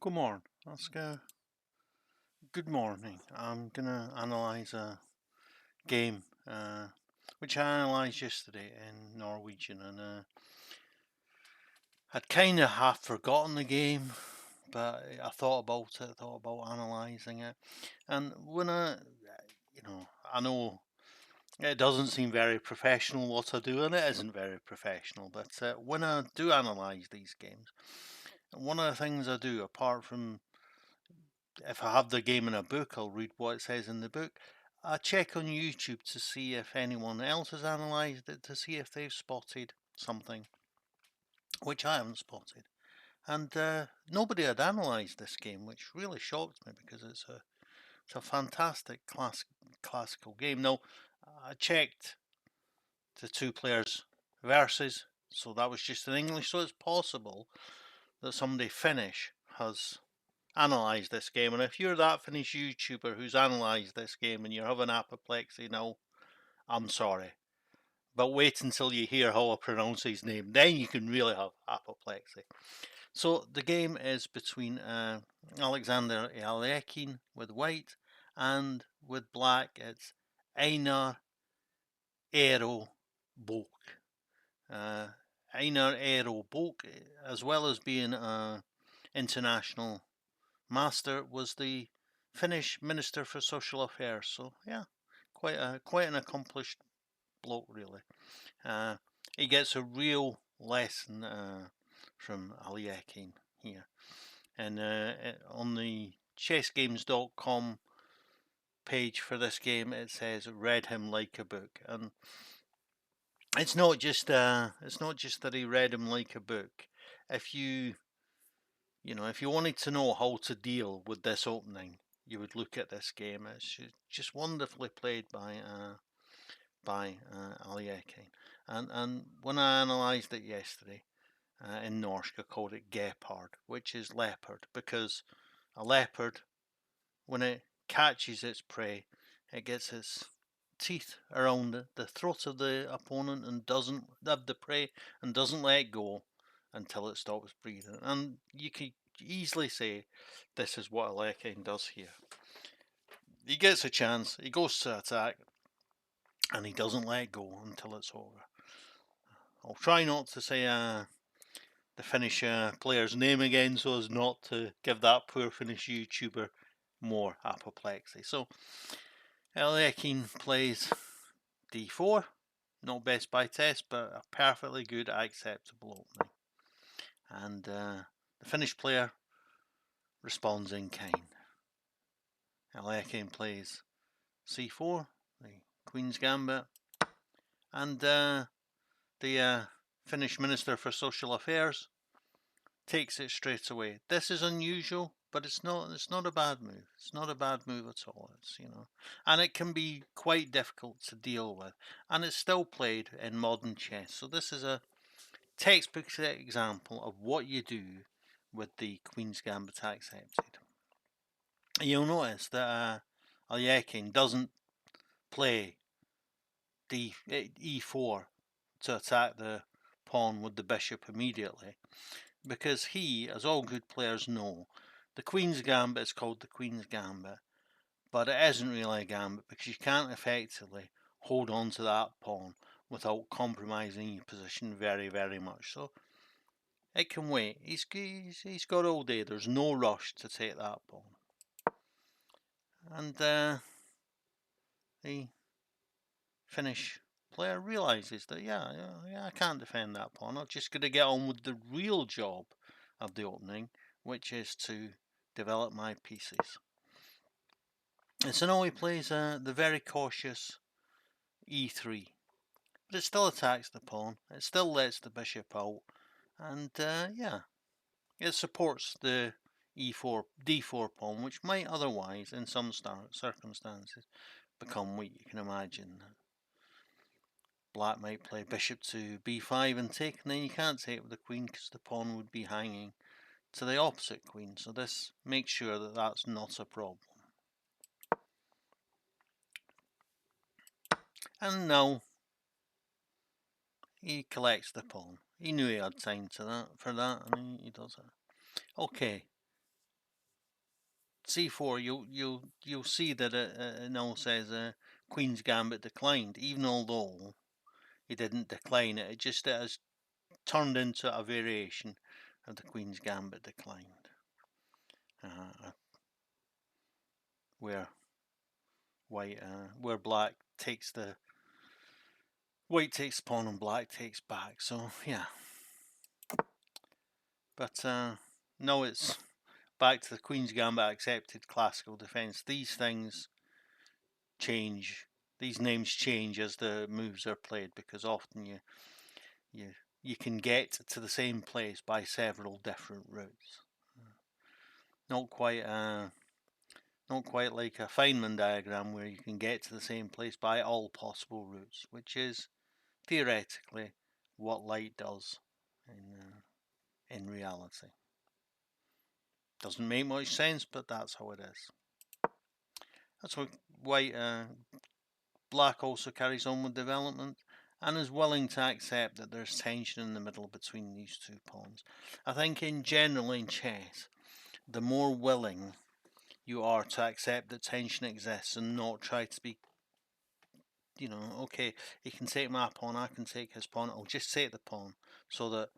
Good morning. Good morning. I'm gonna analyze a game which I analysed yesterday in Norwegian, and I'd kind of half forgotten the game, but I thought about it. Thought about analysing it, and when I know it doesn't seem very professional what I do, and it isn't very professional. But when I do analyse these games, one of the things I do, apart from if I have the game in a book, I'll read what it says in the book. I check on YouTube to see if anyone else has analysed it, to see if they've spotted something which I haven't spotted. And nobody had analysed this game, which really shocked me because it's a fantastic classical game. Now, I checked the two players versus, so that was just in English. So it's possible that somebody Finnish has analyse this game. And if you're that Finnish YouTuber who's analysed this game and you're having apoplexy now, I'm sorry. But wait until you hear how I pronounce his name. Then you can really have apoplexy. So the game is between Alexander Alekhine with white, and with black it's Einar Eero Bok. Einar Eero Bok, as well as being an international master, was the Finnish Minister for Social Affairs. So yeah, quite an accomplished bloke really. He gets a real lesson from Alekhine here, and on the chessgames.com page for this game it says read him like a book, and it's not just that he read him like a book. If you wanted to know how to deal with this opening, you would look at this game. It's just wonderfully played by Alekhine. And when I analysed it yesterday, in Norsk, I called it Leopard, which is leopard, because a leopard, when it catches its prey, it gets its teeth around the throat of the opponent and doesn't have the prey and doesn't let go until it stops breathing. And you could easily say this is what Alekhine does here. He gets a chance, he goes to attack, and he doesn't let go until it's over. I'll try not to say the Finnish player's name again so as not to give that poor Finnish YouTuber more apoplexy. So Alekhine plays d4, not best by test, but a perfectly good, acceptable opening. And the Finnish player responds in kind. Alekhine plays c4, the Queen's Gambit, and the Finnish Minister for Social Affairs takes it straight away. This is unusual, but it's not a bad move. It's not a bad move at all. And it can be quite difficult to deal with, and it's still played in modern chess. So this is a textbook example of what you do with the Queen's Gambit accepted. You'll notice that Alekhine doesn't play e4 to attack the pawn with the bishop immediately, because he, as all good players know, the Queen's Gambit is called the Queen's Gambit, but it isn't really a gambit because you can't effectively hold on to that pawn without compromising your position very, very much. So it can wait. He's got all day. There's no rush to take that pawn. And the Finnish player realizes that yeah, I can't defend that pawn. I'm just going to get on with the real job of the opening, which is to develop my pieces. And so now he plays the very cautious e3, but it still attacks the pawn. It still lets the bishop out, and yeah, it supports the d4 pawn, which might otherwise, in some circumstances, become weak. You can imagine black might play bishop to b5 and take, and then you can't take with the queen because the pawn would be hanging to the opposite queen. So this makes sure that that's not a problem. And now he collects the pawn. He knew he had time for that, and he does it. Okay, c4, you'll see that it now says Queen's Gambit declined, even although he didn't decline it. It just has turned into a variation of the Queen's Gambit declined, where black takes the white takes pawn and black takes back. So yeah, but no, it's back to the Queen's Gambit accepted classical defense. These things change. These names change as the moves are played, because often you can get to the same place by several different routes. Not quite like a Feynman diagram where you can get to the same place by all possible routes, which is theoretically what light does in reality. Doesn't make much sense, but that's how it is. That's why black also carries on with development and is willing to accept that there's tension in the middle between these two pawns. I think in general in chess, the more willing you are to accept that tension exists and not try to be, okay, he can take my pawn, I can take his pawn, I'll just take the pawn so that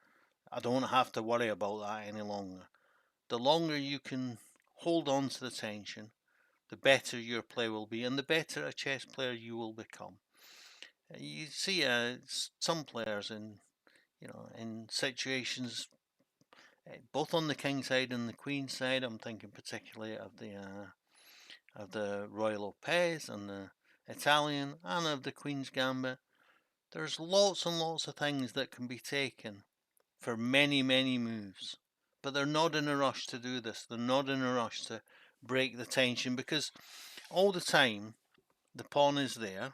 I don't have to worry about that any longer. The longer you can hold on to the tension, the better your play will be, and the better a chess player you will become. You see some players in situations both on the king side and the queen side. I'm thinking particularly of the Royal Opez and the Italian, and of the Queen's Gambit. There's lots and lots of things that can be taken for many, many moves, but they're not in a rush to do this. They're not in a rush to break the tension, because all the time the pawn is there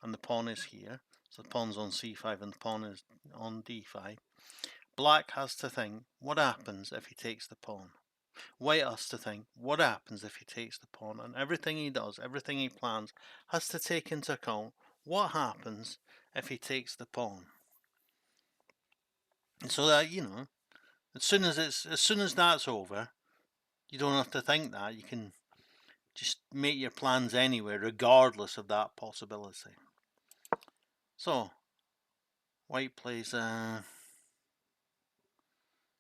and the pawn is here. So the pawn's on c5 and the pawn is on d5. Black has to think, what happens if he takes the pawn? White has to think, what happens if he takes the pawn? And everything he does, everything he plans, has to take into account what happens if he takes the pawn. And so that, as soon as that's over, you don't have to think that. You can just make your plans anyway, regardless of that possibility. So, white plays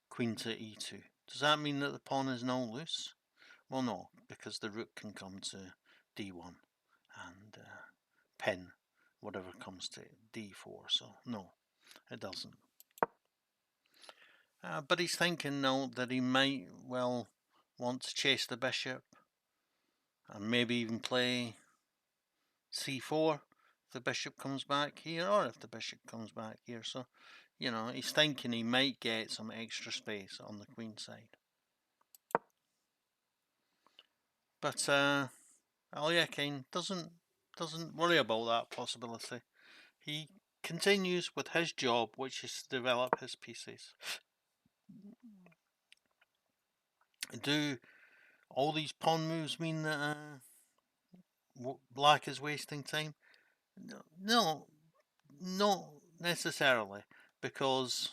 queen to e2. Does that mean that the pawn is now loose? Well, no, because the rook can come to d1 and pin whatever comes to d4. So, no, it doesn't. But he's thinking now that he might well want to chase the bishop and maybe even play c4 if the bishop comes back here, or if the bishop comes back here. So, he's thinking he might get some extra space on the queen side. But Alekhine doesn't worry about that possibility. He continues with his job, which is to develop his pieces. Do all these pawn moves mean that black is wasting time? No, not necessarily, because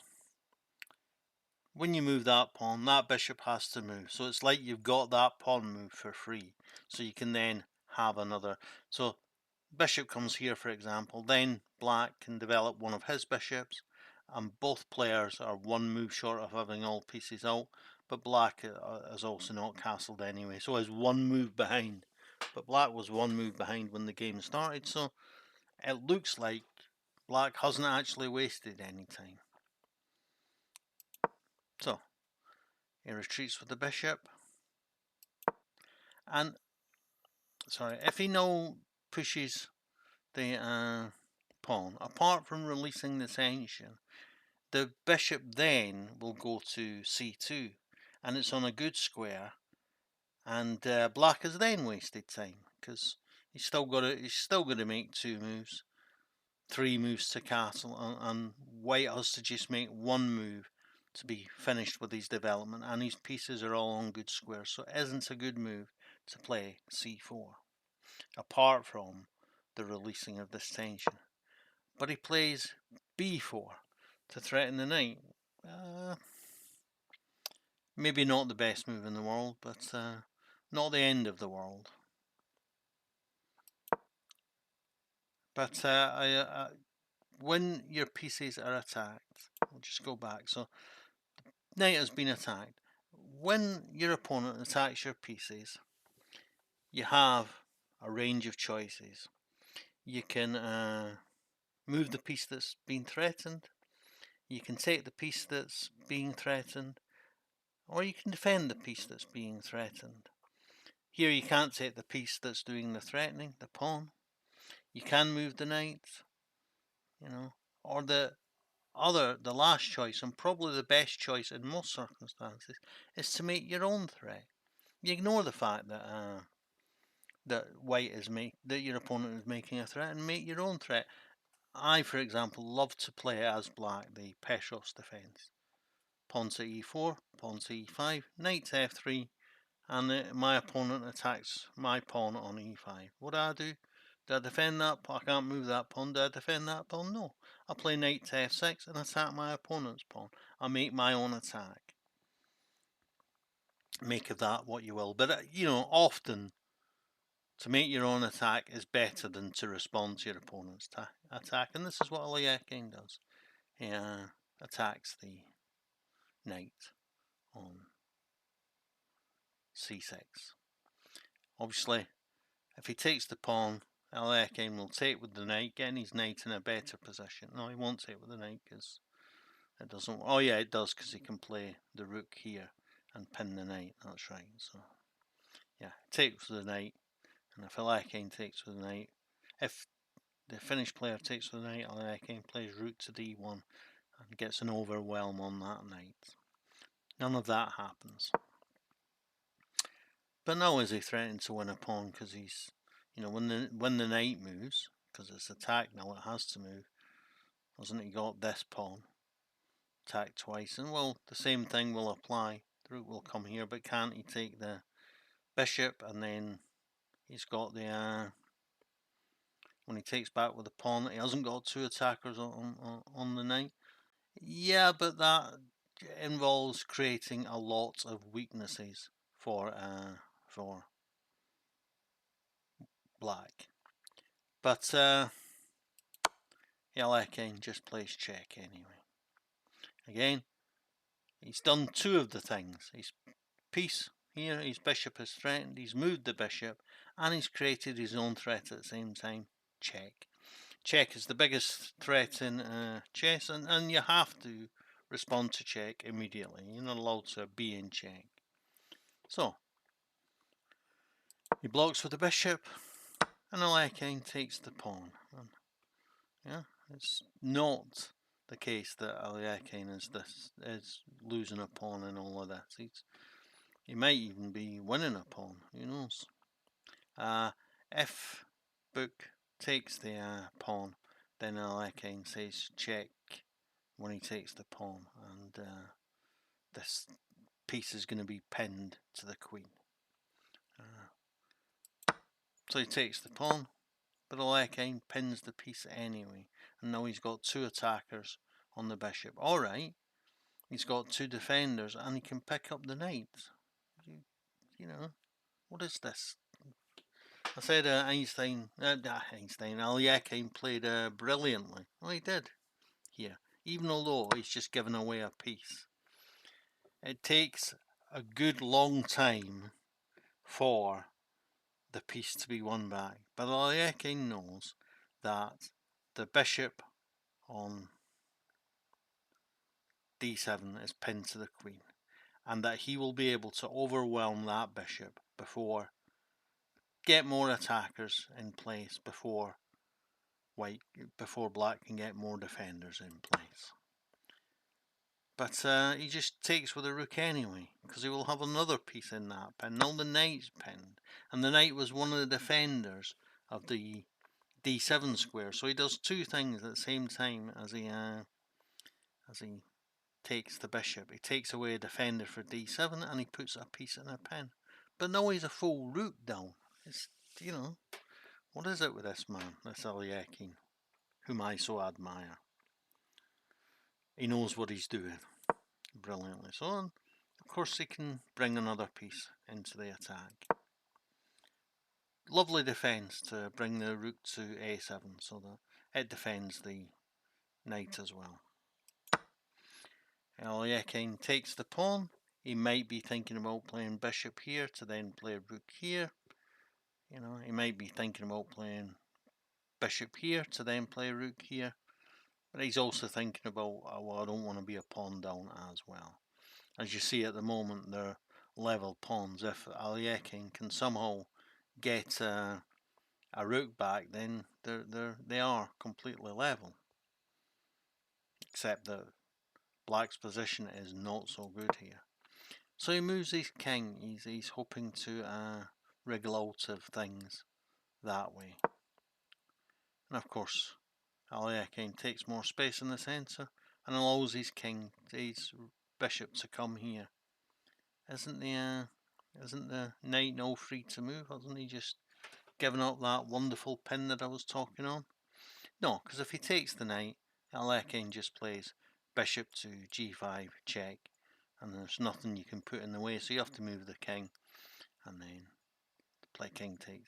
when you move that pawn, that bishop has to move. So it's like you've got that pawn move for free. So you can then have another. So bishop comes here, for example. Then black can develop one of his bishops. And both players are one move short of having all pieces out. But black is also not castled anyway. So is one move behind. But black was one move behind when the game started. So it looks like black hasn't actually wasted any time. So he retreats with the bishop. And, if he now pushes the pawn, apart from releasing the tension, the bishop then will go to c2, and it's on a good square, and black has then wasted time, because he's still got to make 2 moves, 3 moves to castle, and white has to just make 1 move to be finished with his development, and his pieces are all on good squares, so it isn't a good move to play c4, apart from the releasing of this tension. But he plays b4 to threaten the knight. Maybe not the best move in the world, but not the end of the world. But when your pieces are attacked, we'll just go back. So knight has been attacked. When your opponent attacks your pieces, you have a range of choices. You can move the piece that's been threatened. You can take the piece that's being threatened, or you can defend the piece that's being threatened. Here you can't take the piece that's doing the threatening, the pawn. You can move the knight, or the last choice, and probably the best choice in most circumstances, is to make your own threat. You ignore the fact that that your opponent is making a threat, and make your own threat. I, for example, love to play as black the Petrov's defense. Pawn to e4, pawn to e5, knight to f3, and my opponent attacks my pawn on e5. What do? Do I defend that pawn? I can't move that pawn. Do I defend that pawn? No. I play knight to f6 and attack my opponent's pawn. I make my own attack. Make of that what you will. But, often to make your own attack is better than to respond to your opponent's attack. And this is what Alekhine does. He attacks the knight on c6. Obviously, if he takes the pawn, Alekhine will take with the knight, getting his knight in a better position. No, he won't take with the knight because it doesn't. Oh yeah, it does, because he can play the rook here and pin the knight. That's right. So yeah, takes with the knight, and if Alekhine takes with the knight, if the Finnish player takes with the knight, Alekhine plays rook to d1 and gets an overwhelm on that knight. None of that happens. But now is he threatening to win a pawn because he's, when the knight moves, because it's attacked now, it has to move. Hasn't he got this pawn attacked twice? And well, the same thing will apply. The rook will come here, but can't he take the bishop? And then he's got the when he takes back with the pawn, he hasn't got two attackers on the knight. Yeah, but that involves creating a lot of weaknesses for black. But Alekhine just plays check anyway. Again, he's done two of the things. His piece here, his bishop is threatened, he's moved the bishop, and he's created his own threat at the same time. Check. Check is the biggest threat in chess, and you have to respond to check immediately. You're not allowed to be in check. So, he blocks with the bishop, and Alekhine takes the pawn. Yeah, it's not the case that Alekhine is losing a pawn in all of that. He might even be winning a pawn. Who knows? If Book takes the pawn, then Alekhine says check when he takes the pawn, and this piece is going to be pinned to the queen. So he takes the pawn, but Alekhine pins the piece anyway, and now he's got two attackers on the bishop. Alright, he's got two defenders, and he can pick up the knight. What is this? I said Alekhine played brilliantly. Well, he did here, even although he's just given away a piece. It takes a good long time for the piece to be won back, but Alekhine knows that the bishop on d7 is pinned to the queen, and that he will be able to overwhelm that bishop before, get more attackers in place before black can get more defenders in place. But he just takes with a rook anyway, because he will have another piece in that pin. Now the knight's pinned, and the knight was one of the defenders of the d7 square, so he does two things at the same time as he takes the bishop. He takes away a defender for d7, and he puts a piece in a pin. But now he's a full rook down. It's, what is it with this man, this Alekhine, whom I so admire? He knows what he's doing brilliantly. So, of course, he can bring another piece into the attack. lovely defence to bring the rook to a7, so that it defends the knight as well. Alekhine takes the pawn. He might be thinking about playing bishop here to then play rook here. You know, he might be thinking about playing bishop here to then play rook here. But he's also thinking about, well, I don't want to be a pawn down as well. As you see at the moment, they're level pawns. If Alekhine can somehow get a rook back, then they are completely level. Except that black's position is not so good here. So he moves his king. He's hoping to wriggle out of things that way. And of course, Alekhine takes more space in the centre and allows his bishop to come here. Isn't the knight now free to move? Hasn't he just given up that wonderful pin that I was talking on? No, because if he takes the knight, Alekhine just plays bishop to g5 check, and there's nothing you can put in the way, so you have to move the king, and then play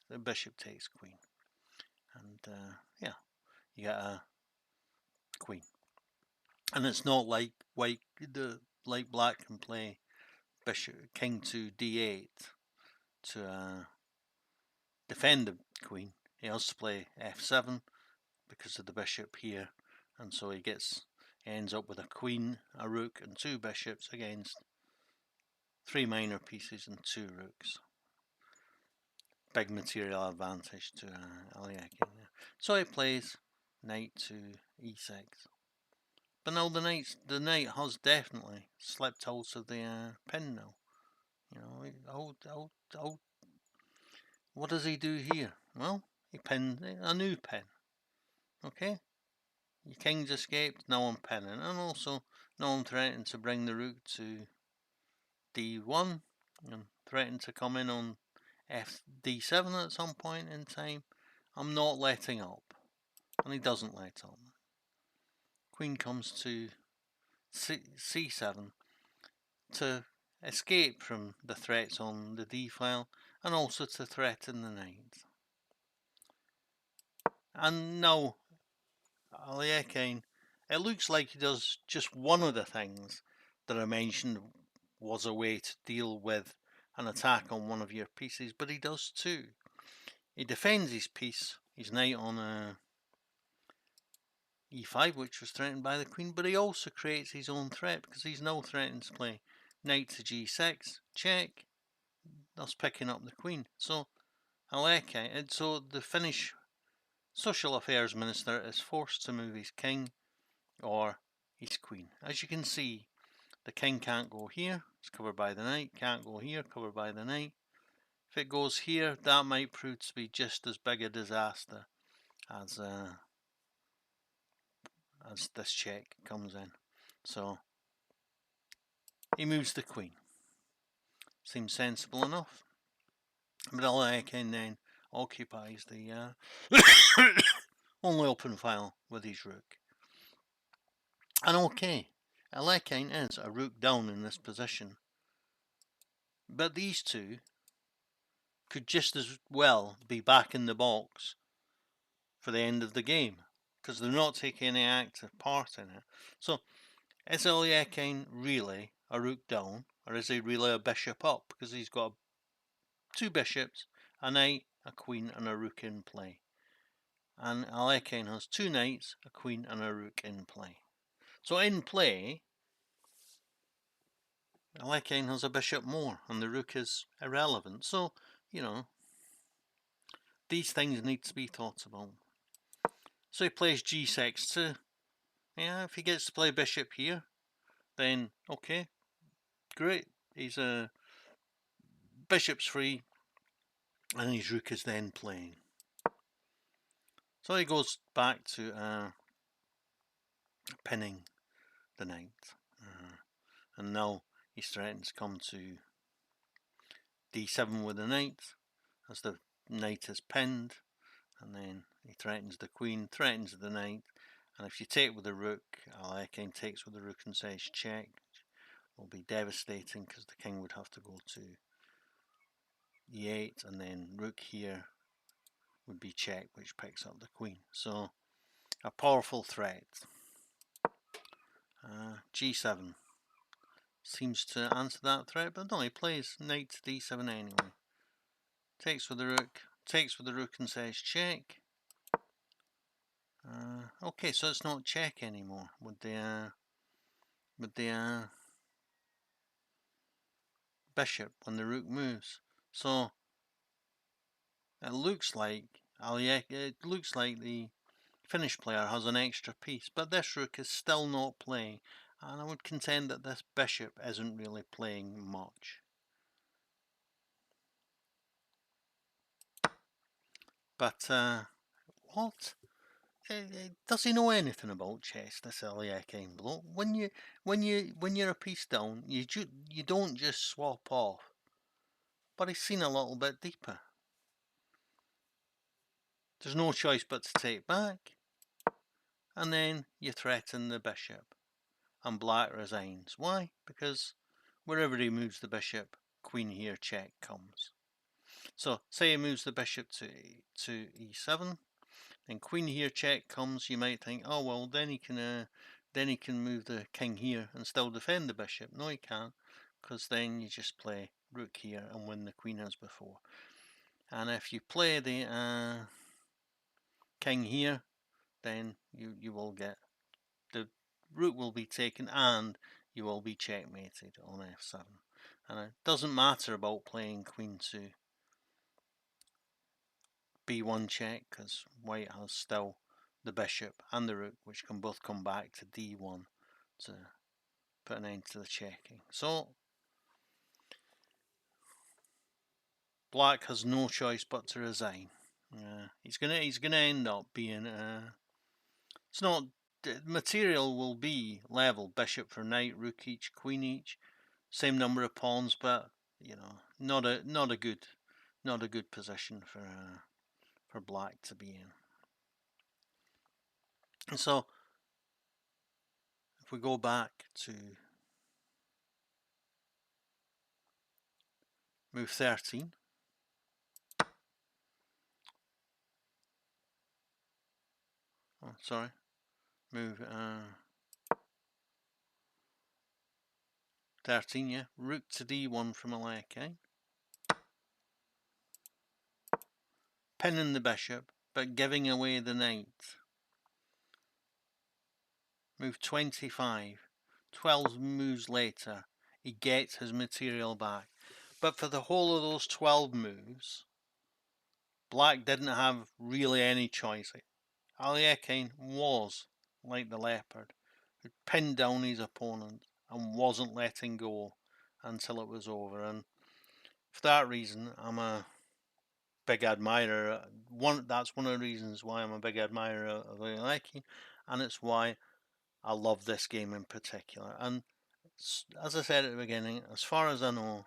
the bishop takes queen, and yeah, you get a queen. And it's not like black can play king to d8 to defend the queen. He has to play f7 because of the bishop here, and so he ends up with a queen, a rook, and two bishops against three minor pieces and two rooks. Big material advantage to Alekhine. So he plays knight to e6. But now the knight has definitely slipped out of the pin now. You know, what does he do here? Well, he pinned a new pin. Okay? Your king's escaped, now I'm pinning. And also, now I'm threatening to bring the rook to d1 and threatening to come in on d7 at some point in time. I'm not letting up. And he doesn't let up. Queen comes to c7 to escape from the threats on the d file and also to threaten the knight. And now Alekhine, it looks like he does just one of the things that I mentioned was a way to deal with an attack on one of your pieces, but he does two. He defends his piece, his knight on e5, which was threatened by the queen, but he also creates his own threat because he's now threatening to play knight to g6, check, thus picking up the queen. So Alekhine, so the Finnish Social Affairs Minister is forced to move his king or his queen. As you can see, the king can't go here, it's covered by the knight, can't go here, covered by the knight. If it goes here, that might prove to be just as big a disaster as this check comes in. So he moves the queen. Seems sensible enough. But Alekhine then occupies the only open file with his rook. And okay, Alekhine is a rook down in this position. But these two could just as well be back in the box for the end of the game, because they're not taking any active part in it. So, is Alekhine really a rook down, or is he really a bishop up? Because he's got two bishops, a knight, a queen, and a rook in play. And Alekhine has two knights, a queen, and a rook in play. So in play, Alekhine has a bishop more, and the rook is irrelevant. So, you know, these things need to be thought about. So he plays g6 too. Yeah, if he gets to play bishop here, then okay, great. He's bishop's free, and his rook is then playing. So he goes back to pinning the knight, and now he's threatening to come to d7 with the knight, as the knight is pinned, and then he threatens the queen, threatens the knight, and if you take with the rook, Alekhine takes with the rook and says check. Will be devastating because the king would have to go to e8 and then rook here would be check, which picks up the queen. So a powerful threat. G7 seems to answer that threat, but no, he plays knight to d7 anyway. Takes with the rook and says check. Okay, so it's not check anymore with the bishop when the rook moves. So it looks like the Finnish player has an extra piece, but this rook is still not playing, and I would contend that this bishop isn't really playing much. But what? Does he know anything about chess, this Alekhine bloke? When you're a piece down, you don't just swap off. But he's seen a little bit deeper. There's no choice but to take back, and then you threaten the bishop, and black resigns. Why? Because wherever he moves the bishop, queen here check comes. So say he moves the bishop to e7, then queen here check comes. You might think, oh well, then he can move the king here and still defend the bishop. No, he can't, because then you just play rook here and win the queen as before. And if you play the king here, then you will get the rook will be taken and you will be checkmated on f7. And it doesn't matter about playing queen to b1 check, because white has still the bishop and the rook, which can both come back to d1 to put an end to the checking. So black has no choice but to resign. He's gonna end up being it's not, the material will be level, bishop for knight, rook each, queen each, same number of pawns, but you know, not a good position for black to be in. And so if we go back to move 13, oh sorry, move 13, yeah, rook to d1 from Alekhine, pinning the bishop but giving away the knight. Move 25, 12 moves later, he gets his material back. But for the whole of those 12 moves, black didn't have really any choice. Alekhine was like the leopard, who pinned down his opponent and wasn't letting go until it was over. And for that reason, I'm a big admirer. That's one of the reasons why I'm a big admirer of Alekhine, and it's why I love this game in particular. And as I said at the beginning, as far as I know,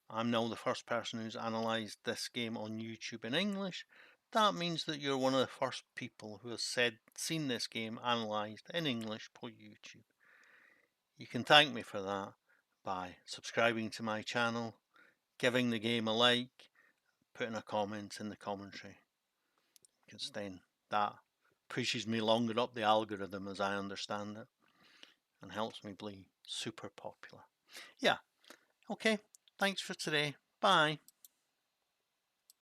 I'm now the first person who's analysed this game on YouTube in English. That means that you're one of the first people who has seen this game analysed in English per YouTube. You can thank me for that by subscribing to my channel, giving the game a like, putting a comment in the commentary, because then that pushes me longer up the algorithm as I understand it and helps me be super popular. Yeah, okay, thanks for today. Bye.